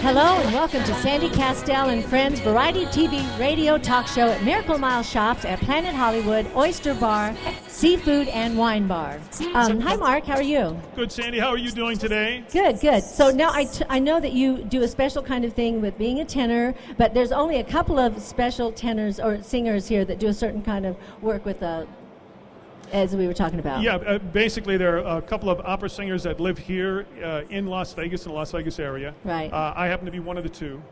Hello and welcome to Sandy Kastel and Friends Variety TV Radio Talk Show at Miracle Mile Shops at Planet Hollywood, Oyster Bar, Seafood and Wine Bar. Hi Mark, how are you? Good, Sandy. How are you doing today? Good, good. So now I know that you do a special kind of thing with being a tenor, but there's only a couple of special tenors or singers here that do a certain kind of work with as we were talking about. Yeah, basically there are a couple of opera singers that live here in Las Vegas, in the Las Vegas area. Right. I happen to be one of the two.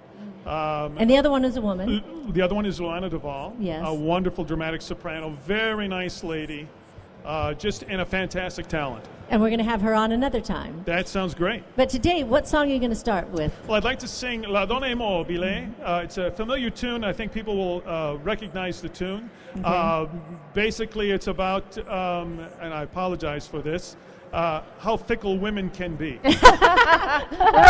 And the other one is a woman. The other one is Luana Duvall. Yes. A wonderful dramatic soprano, very nice lady, just and a fantastic talent. And we're going to have her on another time. That sounds great. But today, what song are you going to start with? Well, I'd like to sing La Donna Immobile. It's a familiar tune. I think people will recognize the tune. Okay. Basically, it's about, and I apologize for this, how fickle women can be. We're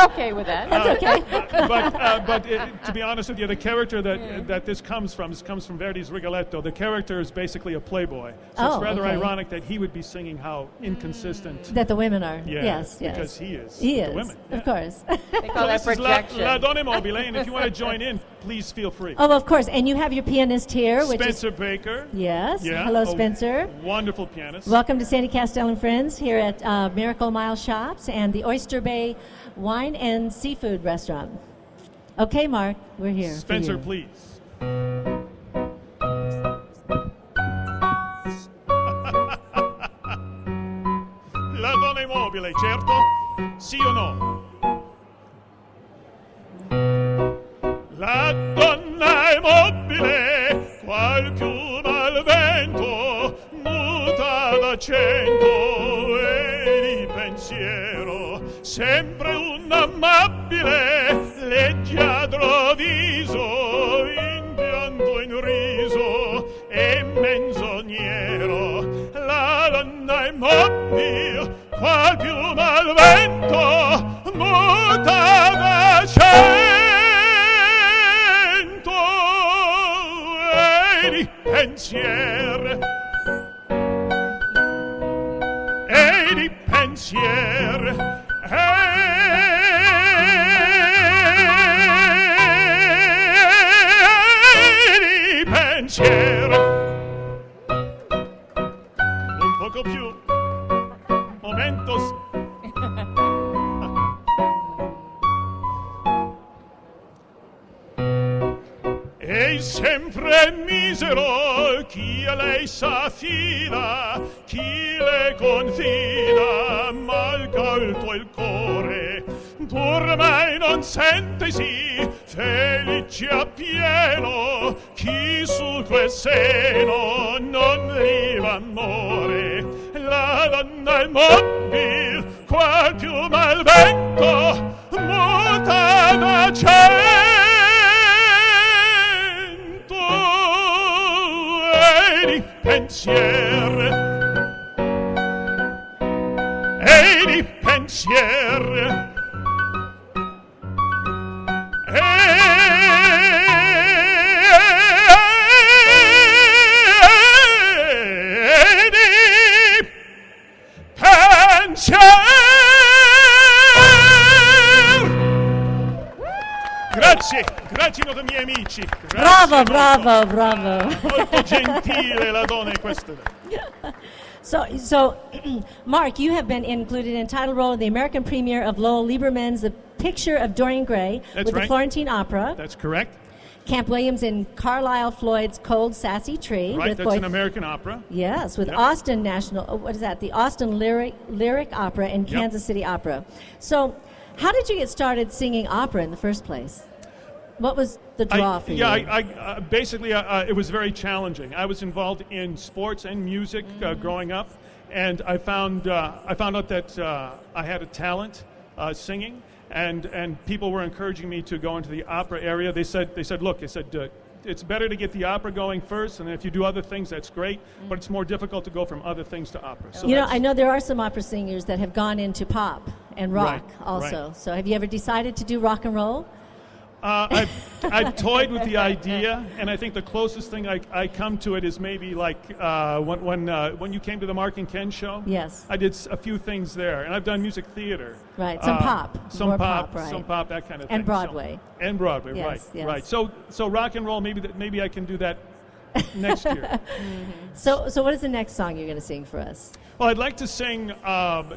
okay with that. That's okay. But to be honest with you, the character that this comes from Verdi's Rigoletto. The character is basically a playboy. So it's rather ironic that he would be singing how inconsistent. That the women are. Yeah, yes, yes. Because he is. He the is, women. of course. They call that This is projection. La Donna Immobile, and if you want to join in, please feel free. Oh, of course. And you have your pianist here, which Spencer Baker. Yes. Yeah, Hello, a Spencer. Wonderful pianist. Welcome to Sandy Kastel and Friends here at Miracle Mile Shops and the Oyster Bay Wine and Seafood Restaurant. Okay, Mark, we're here. Spencer, for you. please. La donna immobile, certo? Sì o no? La donna immobile, qual piuma al vento, muta d'accento e di pensiero, sempre un amabile, leggiadro viso, in pianto in riso e menzognero. La donna immobile, qual piuma al vento, muta d'accento e di pensier, e di pensier, e di pensier. Un poco più. Momentos. Ei sempre misero, chi a lei s'affida, chi le confida, mal caldo il cuore, ormai non sentesi, felice appieno, chi su quel seno non liva amore. La donna immobile, qual piuma al vento, muta d'accento e di pensier, e di pensier, e di pensier. Grazie molto miei amici. Bravo, bravo, bravo. Molto gentile la donna in questo. So, Mark, you have been included in title role in the American premiere of Lowell Lieberman's The Picture of Dorian Gray with the Florentine Opera. That's correct. Camp Williams in Carlisle Floyd's Cold Sassy Tree. Right, with that's an American opera. Yes, with Yep. Austin National, what is that? The Austin Lyric Opera and Yep. Kansas City Opera. So, how did you get started singing opera in the first place? What was the draw for you? Yeah, basically, it was very challenging. I was involved in sports and music growing up, and I found out that I had a talent singing, and people were encouraging me to go into the opera area. They said, look, it's better to get the opera going first, and if you do other things, that's great, but it's more difficult to go from other things to opera. So I know there are some opera singers that have gone into pop and rock Right, also. right. So have you ever decided to do rock and roll? I've toyed with the idea, and I think the closest thing I come to it is maybe like when you came to the Mark and Ken show. Yes. I did a few things there, and I've done music theater. Right, some pop. Some More pop, right. some pop, that kind of thing. And Broadway. And Broadway, Yes, right, yes. right. So rock and roll, maybe I can do that next year. So what is the next song you're going to sing for us? Well, I'd like to sing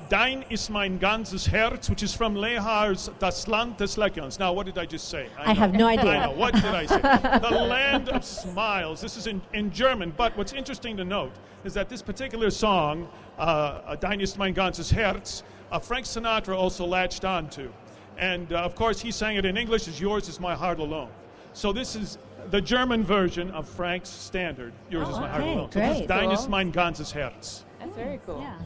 Dein ist mein ganzes Herz, which is from Lehar's Das Land des Lächelns. Now, what did I just say? I have no idea. I know. What did I say? The Land of Smiles. This is in German, but what's interesting to note is that this particular song, Dein ist mein ganzes Herz, Frank Sinatra also latched onto. And, of course, he sang it in English, as Yours is my heart alone. So this is the German version of Frank's standard, Yours is my heart okay, alone. So this is great. Dein Cool. ist mein ganzes Herz. That's very cool. Yeah.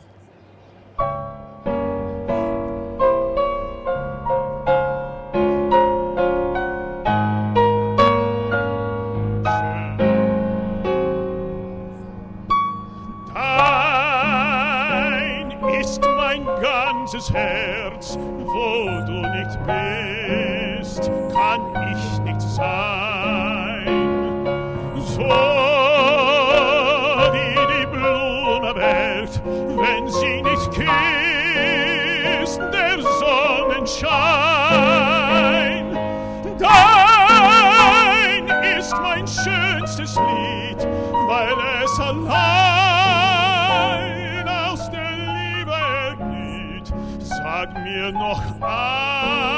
Dein ist mein ganzes Herz, wo du nicht bist, kann ich nicht sein. So wie die Blumenwelt, wenn sie nicht küsst, der Sonnenschein. Dein ist mein schönstes Lied, weil es allein aus der Liebe erblüht. Sag mir noch einmal,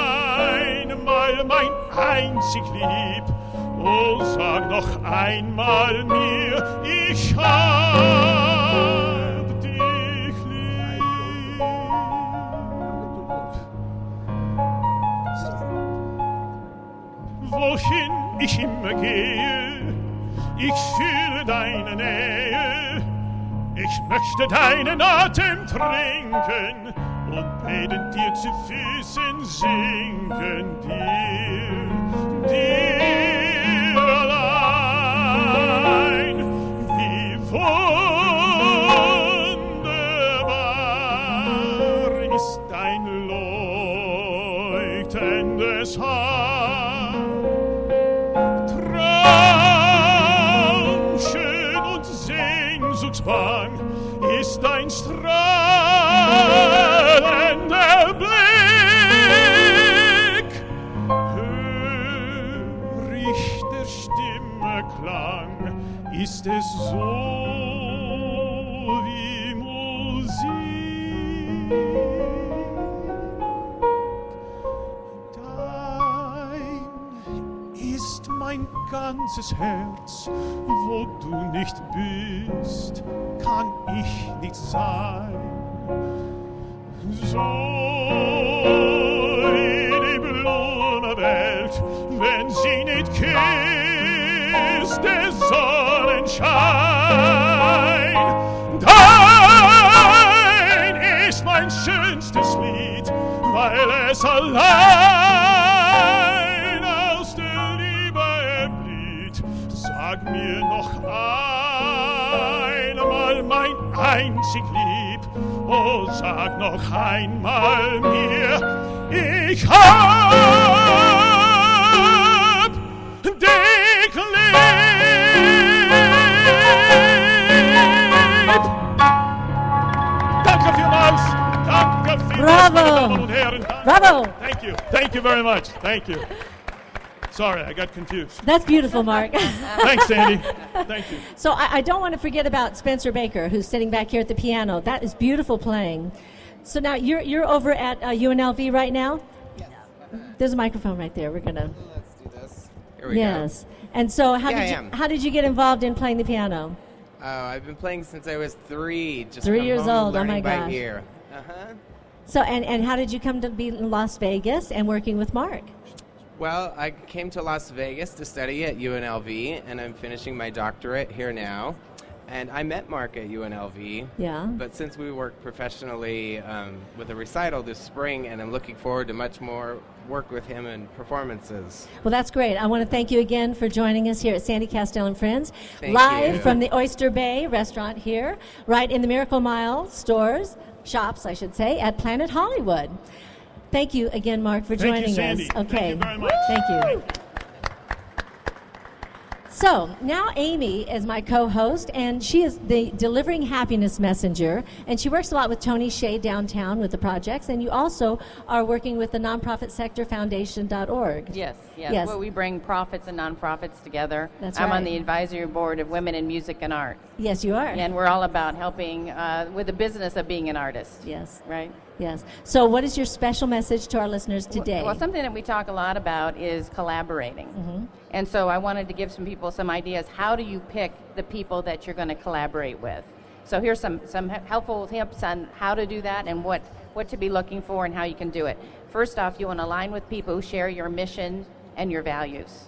mein einzig Lieb, oh, sag noch einmal mir, ich hab dich lieb. Wohin ich immer gehe, ich fühle deine Nähe. Ich möchte deinen Atem trinken und betend dir zu Füßen sinken, dir allein. Wie wunderbar ist dein leuchtendes Haar. Traumschön und sehnsuchtsbang ist dein strahlender Blick. Hör ich der Stimme Klang, ist es so wie Musik. Dein ist mein ganzes Herz, wo du nicht bist, kann ich nicht sein. So wie die Blumenwelt, wenn sie nicht küsst, der Sonnenschein. Dein ist mein schönstes Lied, weil es allein aus der Liebe erblüht. Sag mir noch einmal, mein einzig Lieb, oh, sag noch einmal mir, ich hab dich lieb. Danke vielmals. Danke vielmals, meine Damen und Herren. Bravo. Thank you. Thank you very much. Thank you. Sorry, I got confused. That's beautiful, Mark. Thanks, Sandy. Thank you. So I don't want to forget about Spencer Baker, who's sitting back here at the piano. That is beautiful playing. So now you're over at UNLV right now? Yes. There's a microphone right there. We're going to... Let's do this. Here we Yes. And so Yeah, I am. how did you get involved in playing the piano? go. I've been playing since I was 3. Just 3 from years home, old. Oh, learning my by gosh. ear. Uh-huh. So and how did you come to be in Las Vegas and working with Mark? Well, I came to Las Vegas to study at UNLV, and I'm finishing my doctorate here now. And I met Mark at UNLV. Yeah. But since we work professionally with a recital this spring, and I'm looking forward to much more work with him and performances. Well, that's great. I want to thank you again for joining us here at Sandy Kastel and Friends, Thank live you. from the Oyster Bay restaurant here, right in the Miracle Mile shops, I should say, at Planet Hollywood. Thank you again, Mark, for joining Thank you, Sandy. us. Okay. Thank you very much. Thank you. So now Amy is my co-host, and she is the Delivering Happiness Messenger, and she works a lot with Tony Shea downtown with the projects, and you also are working with the nonprofit sector foundation.org. Yes. Yes. Well, we bring profits and nonprofits together. That's I'm right. on the advisory board of Women in Music and Art. Yes, you are. And we're all about helping with the business of being an artist. Yes. Right? Yes. So what is your special message to our listeners today? Well, something that we talk a lot about is collaborating. Mm-hmm. And so I wanted to give some people some ideas. How do you pick the people that you're going to collaborate with? So here's some helpful tips on how to do that and what to be looking for and how you can do it. First off, you want to align with people who share your mission and your values.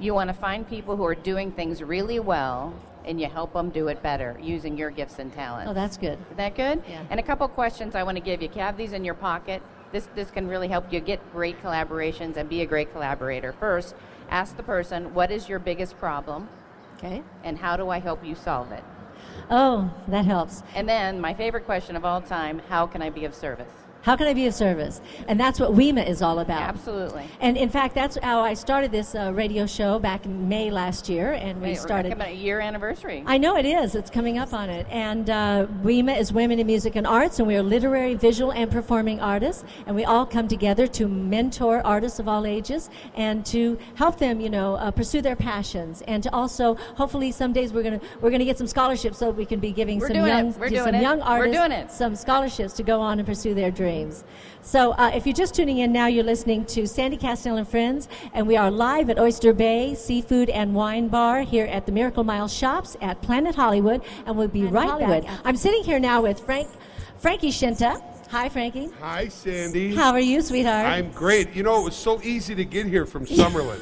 You want to find people who are doing things really well, and you help them do it better using your gifts and talents. Oh, that's good. Is that good? Yeah. And a couple questions I want to give you. Have these in your pocket. This can really help you get great collaborations and be a great collaborator. First, ask the person, what is your biggest problem? Okay. And how do I help you solve it? Oh, that helps. And then my favorite question of all time, how can I be of service? How can I be of service? And that's what WIMA is all about. Absolutely. And in fact, that's how I started this radio show back in May last year. And we started. About a year anniversary. I know it is. It's coming up on it. And WIMA is Women in Music and Arts, and we are literary, visual, and performing artists. And we all come together to mentor artists of all ages and to help them, pursue their passions, and to also, hopefully, some days we're gonna get some scholarships so we can be giving some young artists some scholarships to go on and pursue their dreams. So if you're just tuning in now, you're listening to Sandy Kastel and Friends, and we are live at Oyster Bay Seafood and Wine Bar here at the Miracle Mile Shops at Planet Hollywood, and we'll be right back. I'm sitting here now with Frankie Scinta. Hi, Frankie. Hi, Sandy. How are you, sweetheart? I'm great. It was so easy to get here from Summerlin.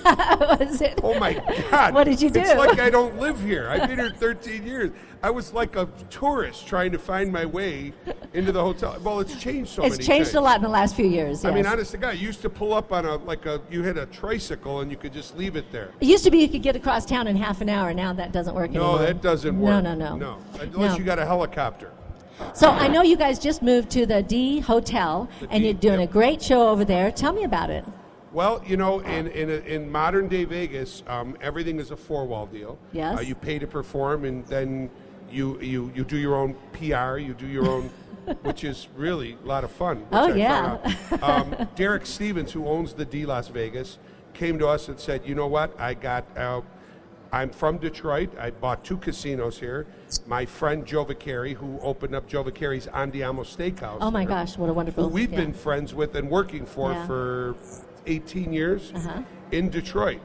Was it? Oh, my God. What did you do? It's like I don't live here. I've been here 13 years. I was like a tourist trying to find my way into the hotel. Well, it's changed so many times. It's changed a lot in the last few years, yes. I mean, honest to God, you used to pull up on you had a tricycle and you could just leave it there. It used to be you could get across town in half an hour. Now that doesn't work anymore. No, that doesn't work. No. Unless you got a helicopter. So I know you guys just moved to the D Hotel, and you're doing a great show over there. Tell me about it. Well, in modern day Vegas, everything is a four-wall deal. Yes. You pay to perform, and then you do your own PR. You do your own, which is really a lot of fun. Derek Stevens, who owns the D Las Vegas, came to us and said, "You know what? I'm from Detroit. I bought 2 casinos here. My friend Joe Vicari, who opened up Joe Vicari's Andiamo Steakhouse. Oh my gosh, what a wonderful! Who we've been friends with and working for 18 years in Detroit.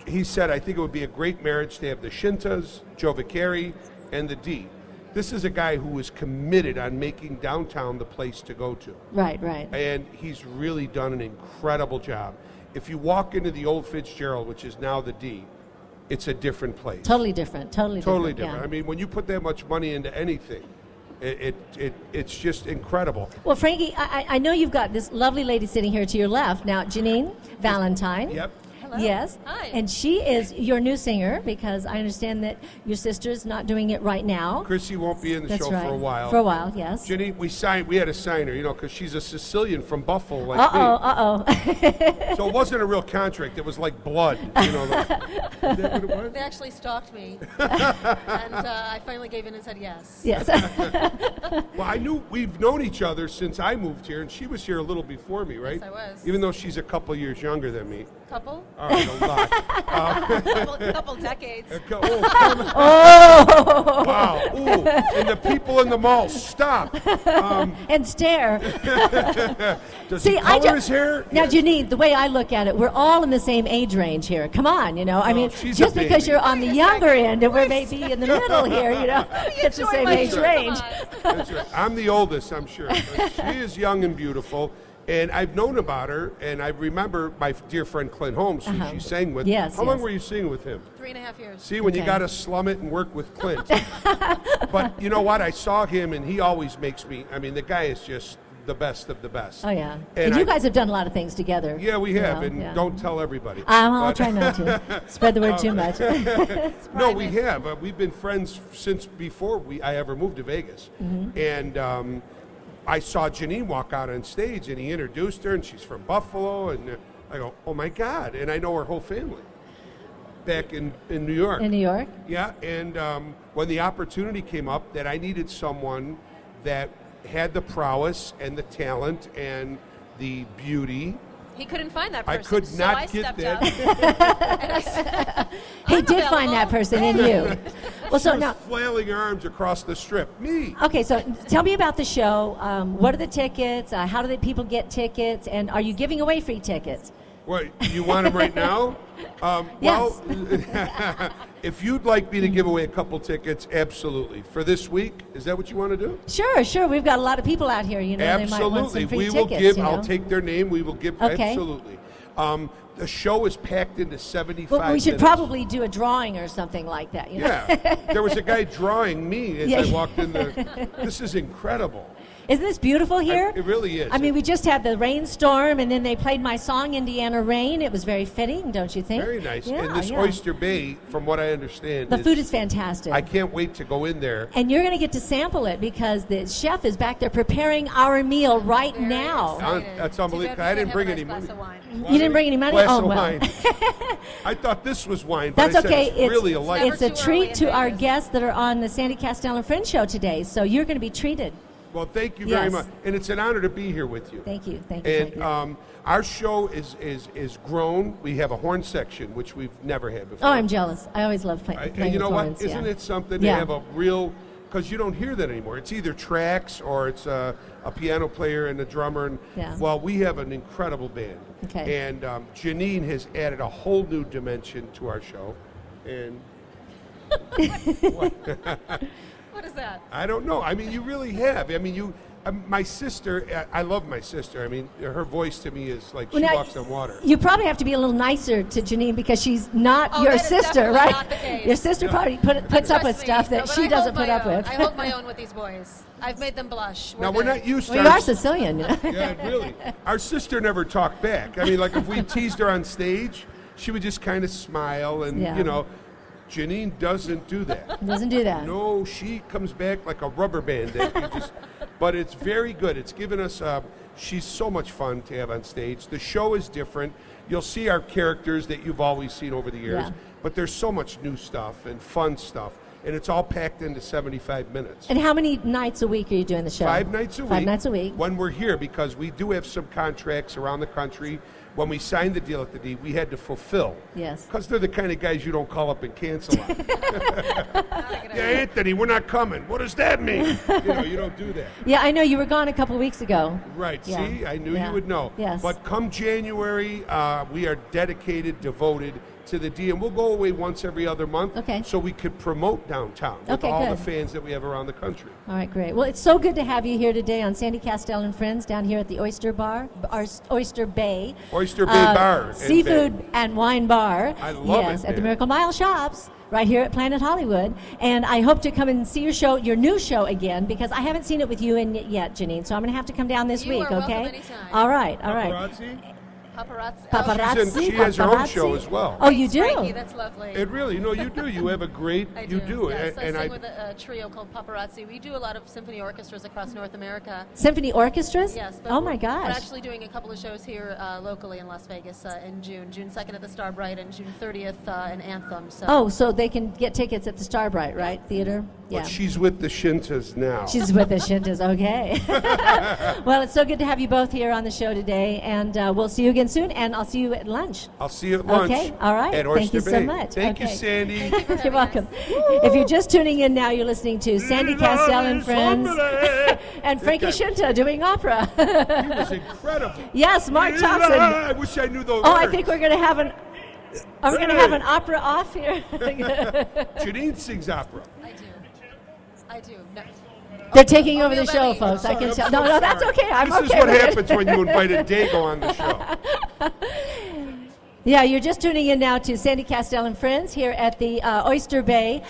He said, I think it would be a great marriage to have the Scintas, Joe Vicari, and the D. This is a guy who is committed on making downtown the place to go to. Right. And he's really done an incredible job. If you walk into the old Fitzgerald, which is now the D, it's a different place. Totally different. Yeah. I mean, when you put that much money into anything, it's just incredible. Well, Frankie, I know you've got this lovely lady sitting here to your left. Now, Janien, Valentine. Yep. Hello. Yes. Hi. And she is your new singer, because I understand that your sister is not doing it right now. Chrissy won't be in the show for a while. For a while, yes. Jenny, we had to sign her, because she's a Sicilian from Buffalo like me. So it wasn't a real contract. It was like blood. Is that what it was? They actually stalked me, and I finally gave in and said yes. Yes. Well, we've known each other since I moved here, and she was here a little before me, right? Yes, I was. Even though she's a couple years younger than me. Couple? All right, a lot. couple decades. Oh! Wow. Ooh. And the people in the mall, stop. And stare. Does he color his hair? Now, Yes. Janine, the way I look at it, we're all in the same age range here. Come on, I mean, she's just a because baby. you're on the younger end and we're maybe in the middle here, it's the Enjoy same my age show, range. come on. That's right. I'm the oldest, I'm sure. But she is young and beautiful. And I've known about her, and I remember my dear friend Clint Holmes, who she sang with. Yes, How long yes. were you singing with him? 3.5 years. See, when you Okay. got to slum it and work with Clint. But you know what? I saw him, and he always makes me, the guy is just the best of the best. Oh, yeah. And And you I- guys have done a lot of things together. Yeah, we have, you know, and yeah. don't tell everybody. I'll But- try not to spread the word too much. No, we have. We've been friends since before I ever moved to Vegas. Mm-hmm. And I saw Janien walk out on stage, and he introduced her, and she's from Buffalo, and I go, oh my God, and I know her whole family back in New York. In New York? Yeah, and when the opportunity came up that I needed someone that had the prowess and the talent and the beauty. He couldn't find that person. I could so not I get stepped that. up. And I said, He did find that person in you. Well, so She was now, flailing her arms across the strip. Me. okay, so tell me about the show. What are the tickets? How do the people get tickets? And are you giving away free tickets? What, you want them right now? Yes. Well, if you'd like me to give away a couple tickets, absolutely. For this week, is that what you want to do? Sure. We've got a lot of people out here. You know, Absolutely. they might want some free We will tickets. give, you know? I'll take their name. We will give, Okay. absolutely. The show is packed into 75 Well, we should minutes. probably do a drawing or something like that. You know? Yeah. There was a guy drawing me as Yeah. I walked in there. This is incredible. Isn't this beautiful here? It really is. I mean, we just had the rainstorm, and then they played my song, Indiana Rain. It was very fitting, don't you think? Very nice. Yeah, And this yeah. Oyster Bay, from what I understand, The food is fantastic. I can't wait to go in there. And you're going to get to sample it because the chef is back there preparing our meal right now. That's unbelievable. I didn't bring any money. You didn't bring any money? Glass Oh, of well. wine. I thought this was wine, but That's I said okay. it's really a light. It's a Never too treat early in to our Vegas. guests that are on the Sandy Kastel and Friends show today. So you're going to be treated. Well, thank you very Yes. much. And it's an honor to be here with you. Thank you. And our show is grown. We have a horn section, which we've never had before. Oh, I'm jealous. I always love playing And you know with what? horns, Isn't yeah. it something Yeah. to have a real, because you don't hear that anymore. It's either tracks or it's a piano player and a drummer. And, Yeah. well, we have an incredible band. Okay. And Janien has added a whole new dimension to our show. And What is that? I don't know. I mean, you really have. I mean, my sister, I love my sister. I mean, her voice to me is like she Well, now, walks on water. You probably have to be a little nicer to Janine because she's not Oh, your that is sister, definitely right? not the case. Your sister probably puts up with Trust me. stuff that No, but she I doesn't hold put my up own. with. I hold my own with these boys. I've made them blush. Now, we're not used to Well, you our- are Sicilian, you know. Yeah, really. Our sister never talked back. I mean, like if we teased her on stage, she would just kind of smile and, Yeah. you know, Janine doesn't do that. Doesn't do that. No, she comes back like a rubber band. That you just, but it's very good. It's given us, she's so much fun to have on stage. The show is different. You'll see our characters that you've always seen over the years, Yeah. but there's so much new stuff and fun stuff. And it's all packed into 75 minutes. And how many nights a week are you doing the show? 5 nights a week. 5 nights a week. When we're here, because we do have some contracts around the country. When we signed the deal at the D, we had to fulfill. Yes. Because they're the kind of guys you don't call up and cancel on. Yeah, Anthony, we're not coming. What does that mean? You don't do that. Yeah, I know you were gone a couple weeks ago. Right. Yeah. See, I knew Yeah. you would know. Yes. But come January, we are dedicated, devoted to the D, and we'll go away once every other month. Okay. So we could promote downtown with Okay, all good. the fans that we have around the country. All right, great. Well, it's so good to have you here today on Sandy Kastel and Friends down here at the Oyster Bar, or Oyster Bay. Oyster Bay Bar. and Seafood Bay. and wine bar. I love yes, it, at the man. Miracle Mile Shops. Right here at Planet Hollywood. And I hope to come and see your show, your new show again, because I haven't seen it with you in it yet, Janine. So I'm going to have to come down this You week, are okay? welcome anytime. All right, all right. Paparazzi? Paparazzi. Paparazzi. She has her own paparazzi. show as well. Oh, you do? Frankie, that's lovely. It really, you do. You have a great, I you do. Yes, I and sing with a trio called Paparazzi. We do a lot of symphony orchestras across North America. Symphony orchestras? Yes. But Oh, my We're gosh. actually doing a couple of shows here locally in Las Vegas in June. June 2nd at the Starbright and June 30th in Anthem. So. Oh, so they can get tickets at the Starbright, right? Theater? Yeah. But she's with the Scintas now. She's with the Scintas, okay. Well, it's so good to have you both here on the show today, and we'll see you again soon, and I'll see you at lunch. I'll see you at lunch. Okay, all right. At Thank Oyster you so Bay. much. Thank you, Okay. Sandy. You're welcome. If you're just tuning in now, you're listening to Sandy Kastel and Friends and Frankie Scinta doing opera. He was incredible. Yes, Mark Thomsen. I wish I knew those Oh, words. I think we're going to have an. Are we going to have an opera off here? Janine sings opera. I do. No. They're taking over the Romeo show, Belly. folks. I Sorry, can I'm tell. so No, that's sorry. okay. I'm this okay. is what with it. happens when you invited Dago on the show. Yeah, you're just tuning in now to Sandy Kastel and Friends here at the Oyster Bay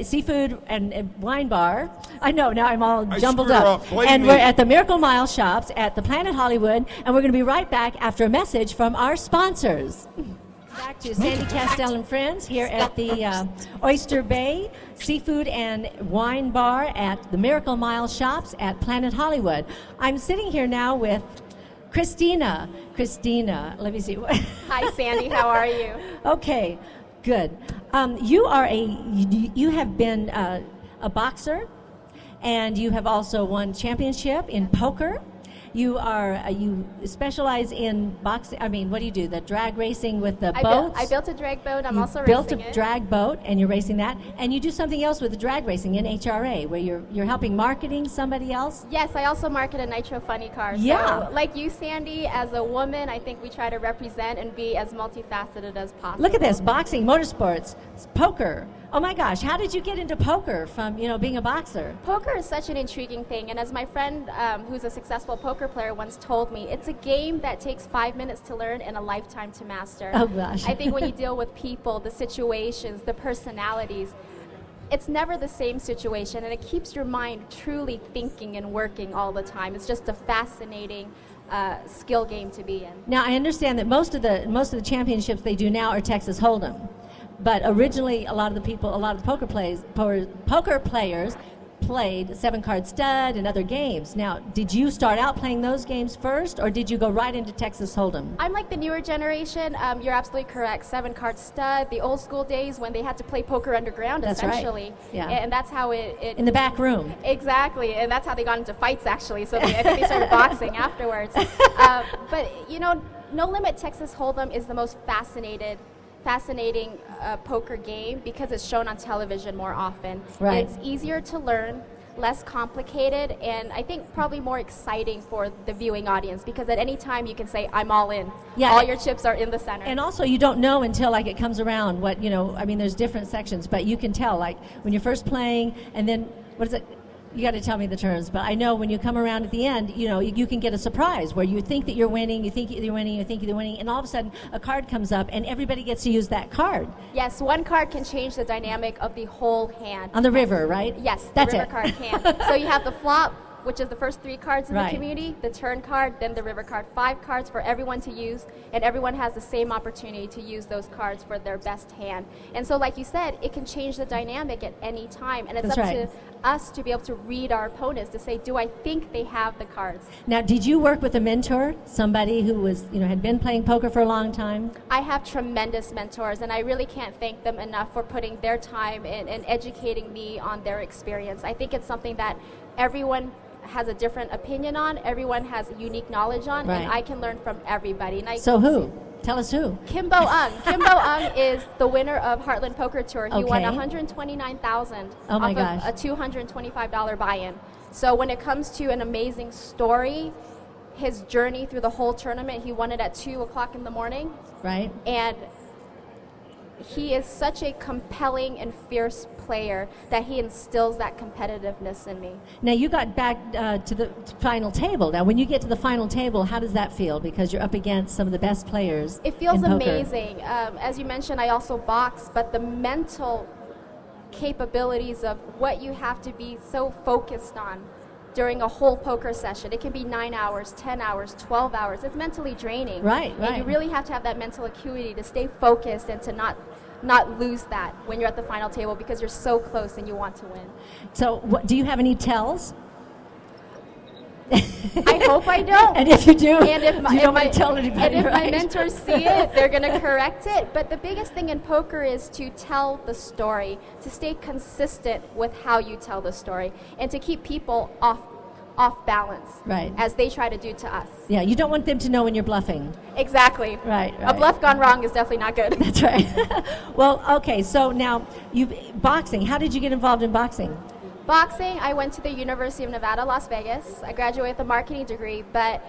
Seafood and Wine Bar. I know, now I'm all I jumbled screwed up. up. Blame And me. we're at the Miracle Mile Shops at the Planet Hollywood, and we're going to be right back after a message from our sponsors. Back to Sandy Kastel and Friends here at the Oyster Bay Seafood and Wine Bar at the Miracle Mile Shops at Planet Hollywood. I'm sitting here now with Christina. Christina, let me see. Hi, Sandy. How are you? Okay, good. You have been a boxer, and you have also won championship in poker. You specialize in boxing. I mean, what do you do? The drag racing with the boats? I built a drag boat. I'm also built racing a it. drag boat, and you're racing that. And you do something else with the drag racing in HRA, where you're helping marketing somebody else. Yes, I also market a Nitro Funny car. Yeah. So, like you, Sandy, as a woman, I think we try to represent and be as multifaceted as possible. Look at this: boxing, motorsports, poker. Oh my gosh, how did you get into poker from, being a boxer? Poker is such an intriguing thing, and as my friend who's a successful poker player once told me, it's a game that takes 5 minutes to learn and a lifetime to master. Oh gosh. I think when you deal with people, the situations, the personalities, it's never the same situation, and it keeps your mind truly thinking and working all the time. It's just a fascinating skill game to be in. Now I understand that most of the championships they do now are Texas Hold'em. But originally, a lot of the poker players played 7-card stud and other games. Now, did you start out playing those games first, or did you go right into Texas Hold'em? I'm like the newer generation. You're absolutely correct. 7-card stud, the old school days when they had to play poker underground, That's essentially. Right. Yeah. And that's how it in the back room. Exactly, and that's how they got into fights, actually. So I think they started boxing afterwards. But, No Limit Texas Hold'em is the most fascinating poker game because it's shown on television more often. Right. It's easier to learn, less complicated, and I think probably more exciting for the viewing audience because at any time you can say, I'm all in. Yeah, all your chips are in the center. And also you don't know until it comes around what, there's different sections, but you can tell when you're first playing and then, what is it? You got to tell me the terms, but I know when you come around at the end, you can get a surprise where you think that you're winning, you think you're winning, and all of a sudden a card comes up and everybody gets to use that card. Yes, one card can change the dynamic of the whole hand. On the river, right? Yes, That's the river card can. So you have the flop, which is the first 3 cards in Right. the community, the turn card, then the river card. 5 cards for everyone to use, and everyone has the same opportunity to use those cards for their best hand. And so, like you said, it can change the dynamic at any time, and it's That's up right. to us to be able to read our opponents to say, do I think they have the cards? Now, did you work with a mentor, somebody who was, had been playing poker for a long time? I have tremendous mentors, and I really can't thank them enough for putting their time in and educating me on their experience. I think it's something that everyone has a different opinion on, everyone has unique knowledge on, Right. and I can learn from everybody. And So who? Tell us who. Kimbo Ung. Kimbo Ung is the winner of Heartland Poker Tour. He won Okay. $129,000 Oh my off gosh. of a $225 buy-in. So when it comes to an amazing story, his journey through the whole tournament, he won it at 2 o'clock in the morning. Right? And he is such a compelling and fierce player that he instills that competitiveness in me. Now, you got back to the final table. Now, when you get to the final table, how does that feel? Because you're up against some of the best players. It feels in poker. amazing. As you mentioned, I also box, but the mental capabilities of what you have to be so focused on during a whole poker session. It can be 9 hours, 10 hours, 12 hours. It's mentally draining. Right. And you really have to have that mental acuity to stay focused and to not lose that when you're at the final table because you're so close and you want to win. So, do you have any tells? I hope I don't. And if you do, and if you don't mind telling anybody, and if my right? mentors see it, they're going to correct it. But the biggest thing in poker is to tell the story, to stay consistent with how you tell the story, and to keep people off balance, Right. as they try to do to us. Yeah, you don't want them to know when you're bluffing. Exactly. Right. A bluff gone wrong is definitely not good. That's right. Well, okay, so now, boxing. How did you get involved in boxing? Boxing, I went to the University of Nevada, Las Vegas. I graduated with a marketing degree, but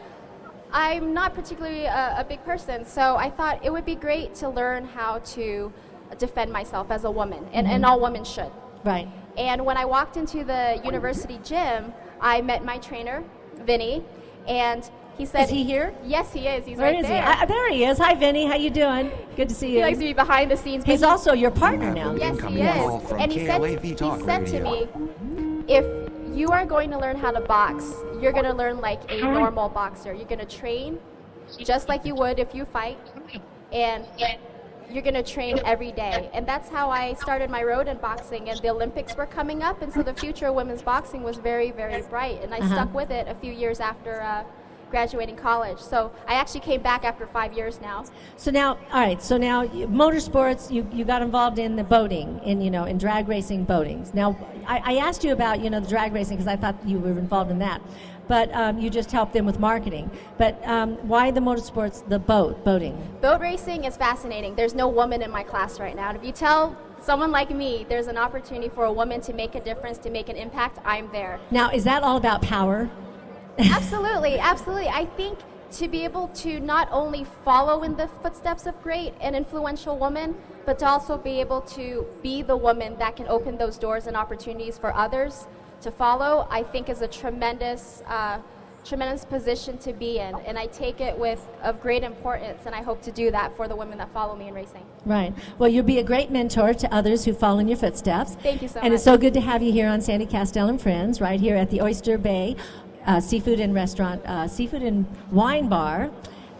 I'm not particularly a big person, so I thought it would be great to learn how to defend myself as a woman, and all women should. Right. And when I walked into the university gym, I met my trainer, Vinny, and he said... Is he here? Yes, he is. He's Where right is there. he? There he is. Hi, Vinny. How you doing? Good to see you. He likes to be behind the scenes. but He's also your partner now. Yes, he Incoming call is. from And he said KLAV Talk to Radio. me, if you are going to learn how to box, you're going to learn like a normal boxer. You're going to train just like you would if you fight, and you're going to train every day. And that's how I started my road in boxing, and the Olympics were coming up, and so the future of women's boxing was very, very bright, and I stuck with it a few years after graduating college. So I actually came back after 5 years now. So now, all right, so now motorsports, you got involved in the boating, in drag racing boatings. Now, I asked you about, the drag racing because I thought you were involved in that. But you just helped them with marketing. But why the motorsports, the boating? Boat racing is fascinating. There's no woman in my class right now. And if you tell someone like me there's an opportunity for a woman to make a difference, to make an impact, I'm there. Now, is that all about power? Absolutely, absolutely. I think to be able to not only follow in the footsteps of great and influential women, but to also be able to be the woman that can open those doors and opportunities for others to follow, I think is a tremendous position to be in. And I take it of great importance, and I hope to do that for the women that follow me in racing. Right. Well, you'll be a great mentor to others who follow in your footsteps. Thank you so much. And it's so good to have you here on Sandy Kastel and Friends, right here at the Oyster Bay Seafood and Restaurant, Seafood and Wine Bar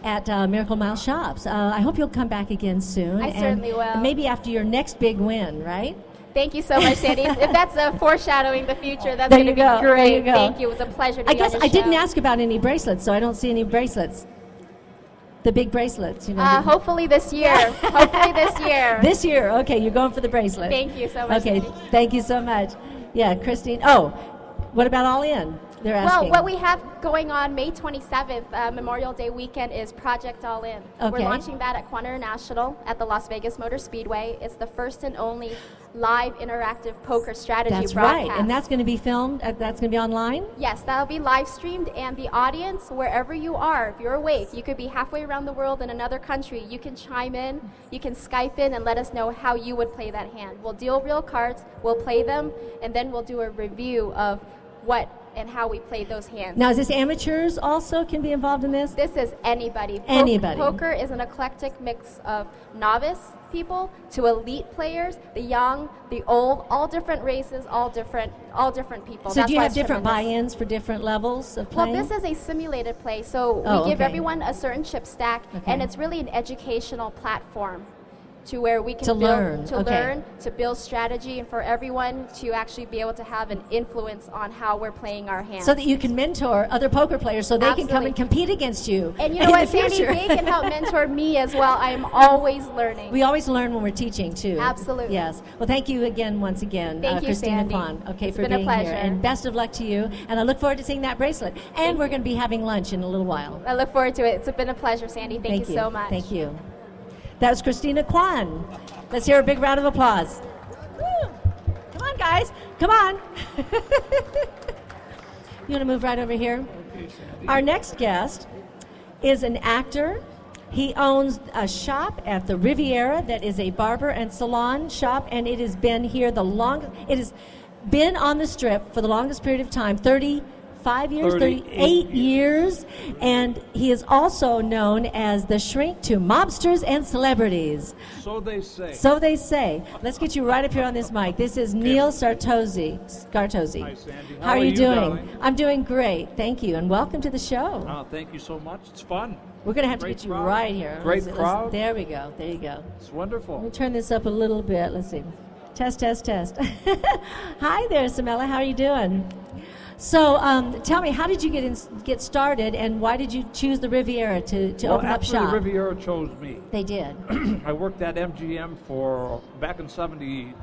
at Miracle Mile Shops. I hope you'll come back again soon. I certainly will. Maybe after your next big win, right? Thank you so much, Sandy. If that's foreshadowing the future, that's going to be great. There you go. Thank you. It was a pleasure to be on your show. I didn't ask about any bracelets, so I don't see any bracelets. The big bracelets, hopefully this year. Hopefully this year. This year. Okay, you're going for the bracelet. Thank you so much, Okay, Sandy. Thank you so much. Yeah, Christine. Oh, what about All In? They're asking. Well, what we have going on May 27th, Memorial Day weekend, is Project All In. Okay. We're launching that at Quan International at the Las Vegas Motor Speedway. It's the first and only live interactive poker strategy That's broadcast. right, and that's going to be filmed. That's going to be online? Yes, that'll be live streamed, and the audience, wherever you are, if you're awake, you could be halfway around the world in another country, you can chime in, you can Skype in and let us know how you would play that hand. We'll deal real cards, we'll play them, and then we'll do a review of what and how we played those hands. Now, is this amateurs also can be involved in this? This is anybody. Anybody. Poker is an eclectic mix of novice people to elite players, the young, the old, all different races, all different people. So That's do you why have it's different tremendous. buy-ins for different levels of playing? Well, this is a simulated play, so we give everyone a certain chip stack, and it's really an educational platform to where we can learn, to build strategy, and for everyone to actually be able to have an influence on how we're playing our hands. So that you can mentor other poker players so they can come and compete against you. And you know what, Sandy, they can help mentor me as well. I am always learning. We always learn when we're teaching, too. Absolutely. Yes. Well, thank you again, once again, Thank you, Christina Sandy. Kwan, It's for been a being pleasure. here. And best of luck to you. And I look forward to seeing that bracelet. And we're going to be having lunch in a little while. I look forward to it. It's been a pleasure, Sandy. Thank you so much. Thank you. That was Christina Kwan. Let's hear a big round of applause. Woo. Come on, guys. Come on. You want to move right over here? Okay, Sandy. Our next guest is an actor. He owns a shop at the Riviera that is a barber and salon shop, and it has been here the longest. It has been on the Strip for the longest period of time, 35 years, 38 years, and he is also known as the shrink to mobsters and celebrities. So they say. So they say. Let's get you right up here on this mic. This is Neil Scartozzi. Hi, Sandy. How are you doing? Darling? I'm doing great. Thank you, and welcome to the show. Oh, thank you so much. It's fun. We're going to have Great to get you crowd. right here. Great crowd. There we go. There you go. It's wonderful. Let me turn this up a little bit. Let's see. Test, test, test. Hi there, Samela. How are you doing? So tell me, how did you get started, and why did you choose the Riviera to open up actually, shop? the Riviera chose me. They did. I worked at MGM for back in 72.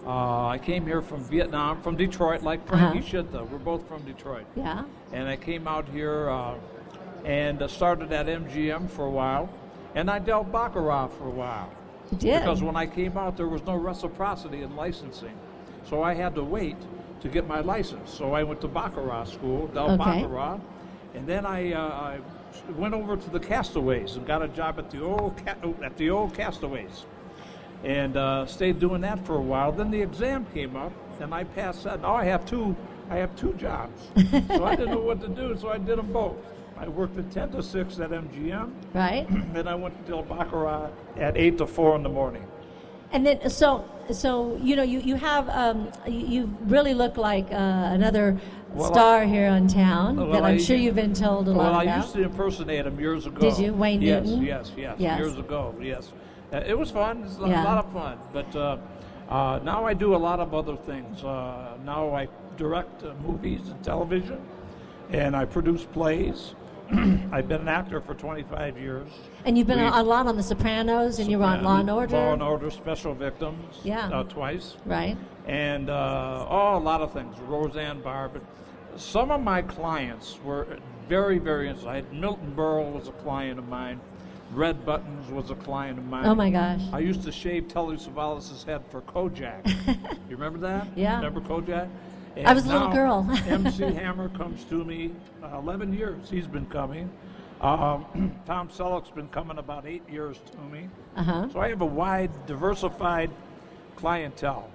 I came here from Vietnam, from Detroit, like Frankie Scinta. We're both from Detroit. Yeah. And I came out here and started at MGM for a while, and I dealt baccarat for a while. You did? Because when I came out, there was no reciprocity in licensing. So I had to wait to get my license. So I went to baccarat school, dealt baccarat, and then I went over to the Castaways and got a job at the old Castaways, and stayed doing that for a while. Then the exam came up, and I passed that. Now I have two jobs, so I didn't know what to do. So I did them both. I worked at 10 to 6 at MGM. Right. Then I went to deal baccarat at 8 to 4 in the morning. And then, so you know, you have you really look like another star here in town that I'm sure you've been told a lot about. Well, I used to impersonate him years ago. Did you, Wayne Newton? Yes, years ago. Yes, it was fun. It's a lot of fun. But now I do a lot of other things. Now I direct movies and television, and I produce plays. I've been an actor for 25 years. And you've been a lot on The Sopranos, and you were on Law and Order. Law and Order, Special Victims. Yeah. Twice. Right. And a lot of things. Roseanne Barber. Some of my clients were very, very inside. Milton Berle was a client of mine. Red Buttons was a client of mine. Oh my gosh. I used to shave Telly Savalas' head for Kojak. You remember that? Yeah. Remember Kojak? And I was a little girl. MC Hammer comes to me, 11 years he's been coming. Tom Selleck's been coming about 8 years to me. So I have a wide, diversified clientele.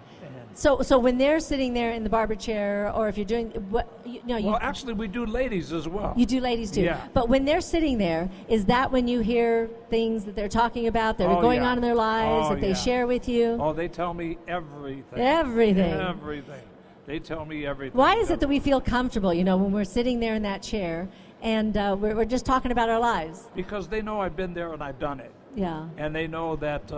So when they're sitting there in the barber chair, or if you're doing well, actually we do ladies as well. You do ladies too. Yeah. But when they're sitting there, is that when you hear things that they're talking about that are going on in their lives that they share with you? Oh, they tell me everything. Everything. They tell me everything. Why is it that we feel comfortable, you know, when we're sitting there in that chair and we're just talking about our lives? Because they know I've been there and I've done it. Yeah. And they know that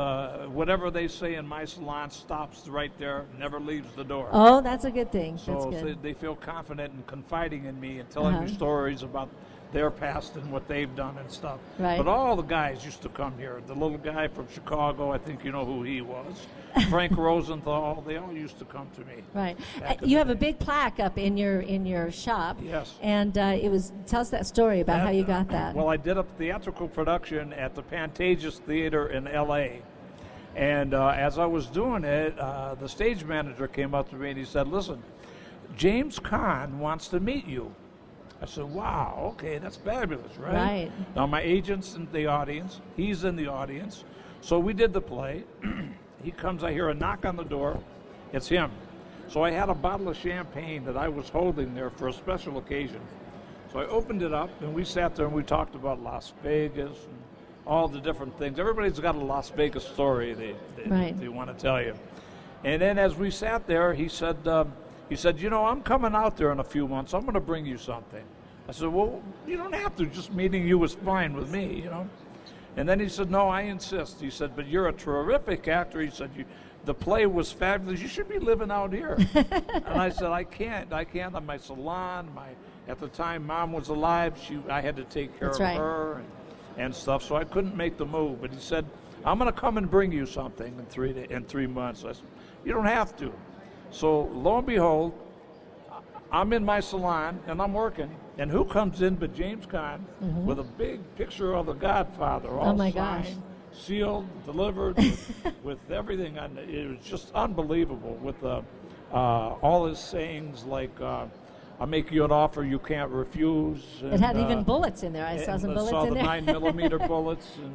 whatever they say in my salon stops right there, never leaves the door. Oh, that's a good thing. So that's good. they feel confident and confiding in me and telling me stories about their past and what they've done and stuff. Right. But all the guys used to come here. The little guy from Chicago, I think you know who he was. Frank Rosenthal, they all used to come to me. Right. You have a big plaque up in your shop. Yes. And tell us that story about how you got that. Well, I did a theatrical production at the Pantages Theater in L.A. And as I was doing it, the stage manager came up to me and he said, "Listen, James Caan wants to meet you." I said, "Wow, okay, that's fabulous, right?" Right. Now, my agent's in the audience. He's in the audience. So we did the play. He comes, I hear a knock on the door. It's him. So I had a bottle of champagne that I was holding there for a special occasion. So I opened it up, and we sat there and we talked about Las Vegas and all the different things. Everybody's got a Las Vegas story they want to tell you. And then as we sat there, he said, "You know, I'm coming out there in a few months. I'm going to bring you something." I said, "Well, you don't have to. Just meeting you was fine with me, you know." And then he said, "No, I insist." He said, "But you're a terrific actor." He said, "The play was fabulous. You should be living out here." And I said, I can't. On my salon. At the time, Mom was alive. I had to take care of her and stuff, so I couldn't make the move. But he said, "I'm going to come and bring you something in 3 months." I said, "You don't have to." So lo and behold, I'm in my salon and I'm working, and who comes in but James Caan with a big picture of the Godfather, all signed, sealed, delivered, with everything on it. It was just unbelievable with all his sayings like, "I'll make you an offer you can't refuse." And, it had even bullets in there. I saw some bullets in there. I saw the 9mm bullets and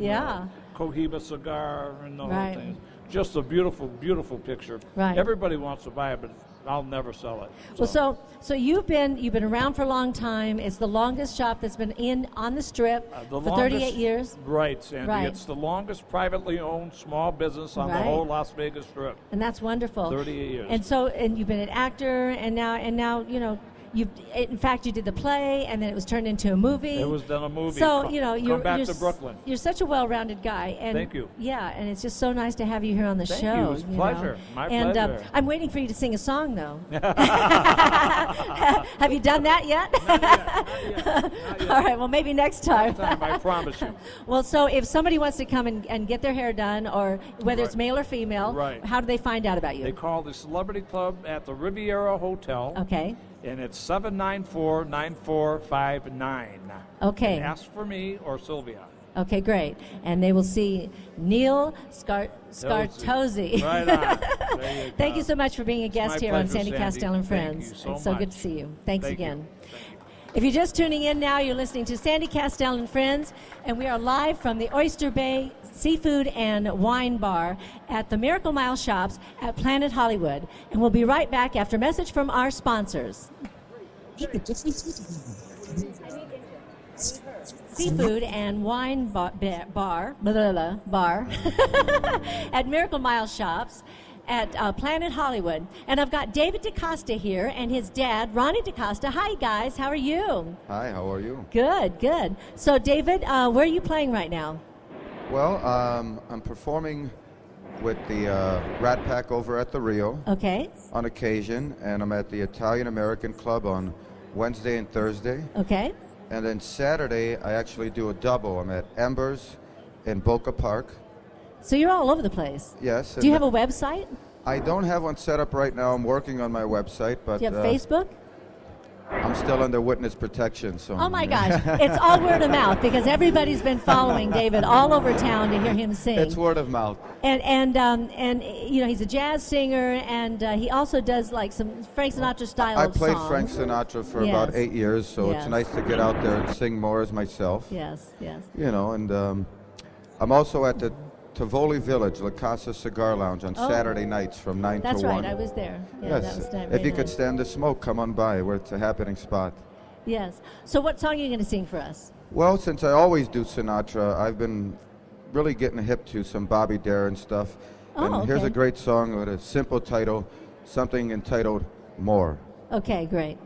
Cohiba cigar and the whole thing. Just a beautiful, beautiful picture. Right. Everybody wants to buy it, but I'll never sell it. Well, so you've been around for a long time. It's the longest shop that's been on the Strip for 38 years. Right, Sandy. Right. It's the longest privately owned small business on the whole Las Vegas Strip. And that's wonderful. 38 years. And you've been an actor, and now you know. In fact, you did the play, and then it was turned into a movie. It was done a movie. So you're back to Brooklyn. You're such a well-rounded guy, and thank you. Yeah, and it's just so nice to have you here on the show. Thank you. It's a pleasure. My pleasure. I'm waiting for you to sing a song, though. Have you done that yet? Not yet. All right. Well, maybe next time. Next time, I promise you. Well, so if somebody wants to come and get their hair done, or whether it's male or female, how do they find out about you? They call the Celebrity Club at the Riviera Hotel. Okay. And it's 794-9459. Okay. And ask for me or Sylvia. Okay, great. And they will see Neil Scartozzi. Right on. There you Thank you so much for being a guest here on Sandy Kastel and Friends. Thank you so it's so much. good to see you. Thanks again. Thank you. If you're just tuning in now, you're listening to Sandy Kastel and Friends, and we are live from the Oyster Bay Seafood and Wine Bar at the Miracle Mile Shops at Planet Hollywood. And we'll be right back after a message from our sponsors. seafood and wine bar at Miracle Mile Shops at Planet Hollywood. And I've got David DeCosta here and his dad, Ronnie DeCosta. Hi, guys. How are you? Hi, how are you? Good, good. So, David, where are you playing right now? Well, I'm performing with the Rat Pack over at the Rio. Okay. On occasion, and I'm at the Italian American Club on Wednesday and Thursday. Okay. And then Saturday, I actually do a double. I'm at Embers in Boca Park. So you're all over the place. Yes. Do you have a website? I don't have one set up right now. I'm working on my website, but do you have Facebook? I'm still under witness protection, so. Oh my gosh, it's all word of mouth because everybody's been following David all over town to hear him sing. It's word of mouth. And you know, he's a jazz singer, and he also does like some Frank Sinatra style I of played songs. Frank Sinatra for about 8 years, so Yes. it's nice to get out there and sing more as myself. Yes, yes. You know, and I'm also at the Tivoli Village, La Casa Cigar Lounge on Saturday nights from 9 That's to 1. right, I was there. Yeah, Yes, that was if you nice. could stand the smoke, come on by. It's a happening spot. Yes. So what song are you going to sing for us? Well, since I always do Sinatra, I've been really getting hip to some Bobby Darin stuff. And here's a great song with a simple title, something entitled More. Okay, great.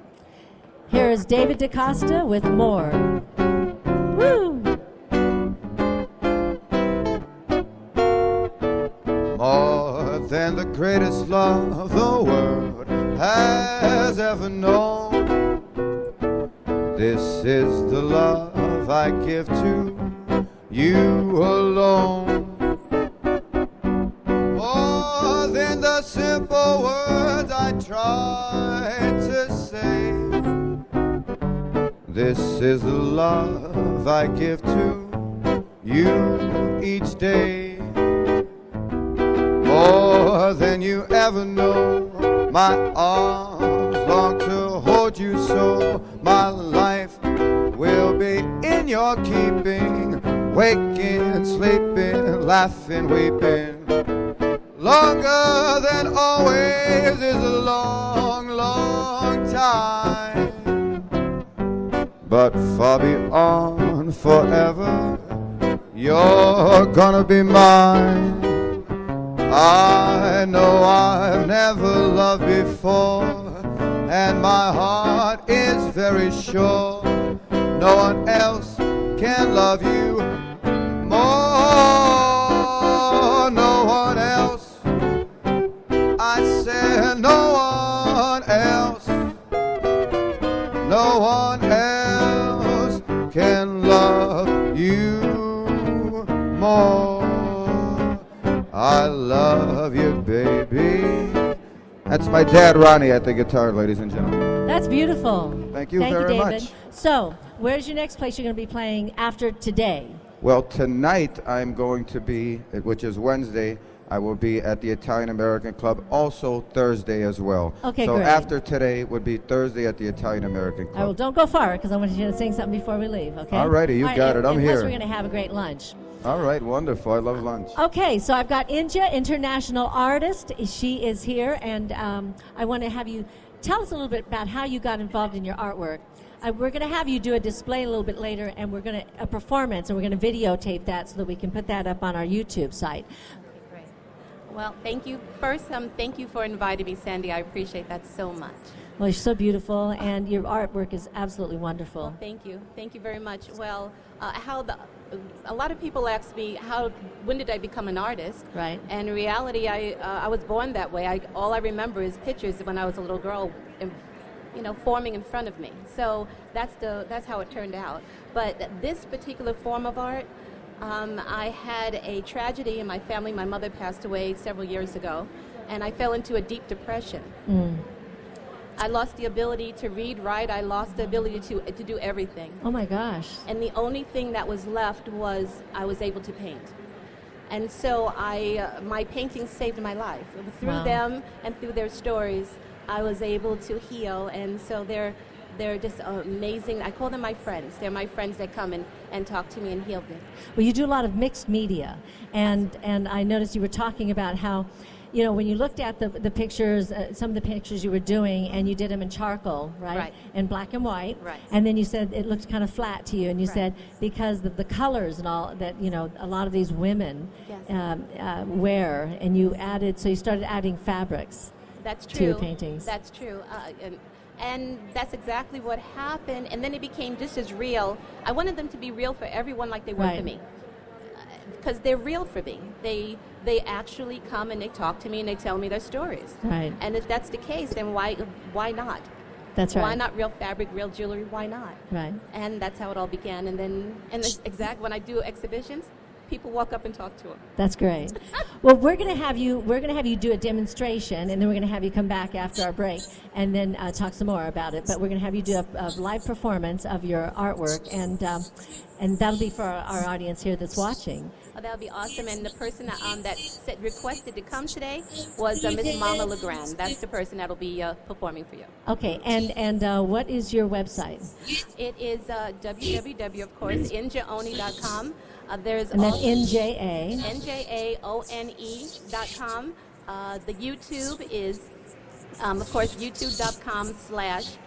Here is David DeCosta with More. Woo! More than the greatest love the world has ever known. This is the love I give to you alone. More than the simple words I try to say. This is the love I give to you each day. More than you ever know. My arms long to hold you so. My life will be in your keeping. Waking, sleeping, laughing, weeping. Longer than always is a long, long time. But far beyond forever, you're gonna be mine. I know I've never loved before, and my heart is very sure no one else can love you more. No one else. I said no one else. No one else can love you more. I love you, baby. That's my dad, Ronnie, at the guitar, ladies and gentlemen. That's beautiful. Thank you David. very much. So, where's your next place you're going to be playing after today? Well, tonight I'm going to be, which is Wednesday, I will be at the Italian American Club, also Thursday as well. Okay, so great. after today would be Thursday at the Italian American Club. Well, don't go far because I want you to sing something before we leave, okay? All righty, you got it. I'm and here. Plus, we're going to have a great lunch. All right, wonderful. I love lunch. Okay, so I've got Inja, international artist. She is here, and I want to have you tell us a little bit about how you got involved in your artwork. We're going to have you do a display a little bit later, and we're going to a performance, and we're going to videotape that so that we can put that up on our YouTube site. Great. Well, thank you. First, thank you for inviting me, Sandy. I appreciate that so much. Well, you're so beautiful, and your artwork is absolutely wonderful. Well, thank you. Thank you very much. Well, a lot of people ask me, when did I become an artist? Right. And in reality, I was born that way. All I remember is pictures when I was a little girl, forming in front of me. So that's how it turned out. But this particular form of art, I had a tragedy in my family. My mother passed away several years ago, and I fell into a deep depression. I lost the ability to read, write. I lost the ability to do everything. Oh my gosh. And the only thing that was left was I was able to paint. And so my paintings saved my life. It was through them and through their stories, I was able to heal. And so they're just amazing. I call them my friends. They're my friends that come and talk to me and heal me. Well, you do a lot of mixed media, and I noticed you were talking about how you know, when you looked at the pictures, some of the pictures you were doing, and you did them in charcoal, right? Right. In black and white. Right. And then you said it looked kind of flat to you, and you Right. said because of the colors and all that, you know, a lot of these women Yes. wear, and you added, so you started adding fabrics. That's to true. your paintings. That's true. And that's exactly what happened. And then it became just as real. I wanted them to be real for everyone like they were Right. for me. Because they're real for me. They actually come and they talk to me and they tell me their stories. Right. And if that's the case, then why not? That's right. Why not real fabric, real jewelry? Why not? Right. And that's how it all began. And then, exactly when I do exhibitions, people walk up and talk to them. That's great. Well, we're going to have you do a demonstration, and then we're going to have you come back after our break and then talk some more about it. But we're going to have you do a live performance of your artwork, and that'll be for our audience here that's watching. Oh, that would be awesome. And the person that requested to come today was Miss Mama Legrand. That's the person that'll be performing for you. Okay, and what is your website? It is www, of course, njaone.com. There's And that's also NJA. NJAONE.com. The YouTube is, of course, youtube.com/NJAONEArt,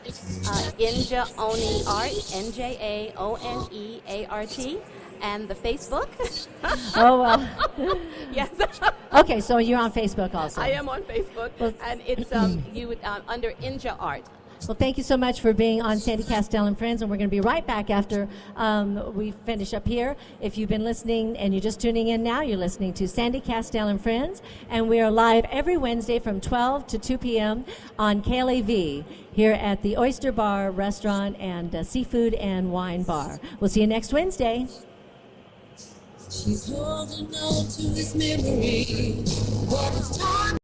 NJAONEART. And the Facebook. Oh, well. Yes. Okay, so you're on Facebook also. I am on Facebook, Well, and it's under Inja Art. Well, thank you so much for being on Sandy Kastel and Friends, and we're going to be right back after we finish up here. If you've been listening and you're just tuning in now, you're listening to Sandy Kastel and Friends, and we are live every Wednesday from 12 to 2 p.m. on KLAV here at the Oyster Bar, Restaurant, and Seafood and Wine Bar. We'll see you next Wednesday. She's holding on to his memory. What is time?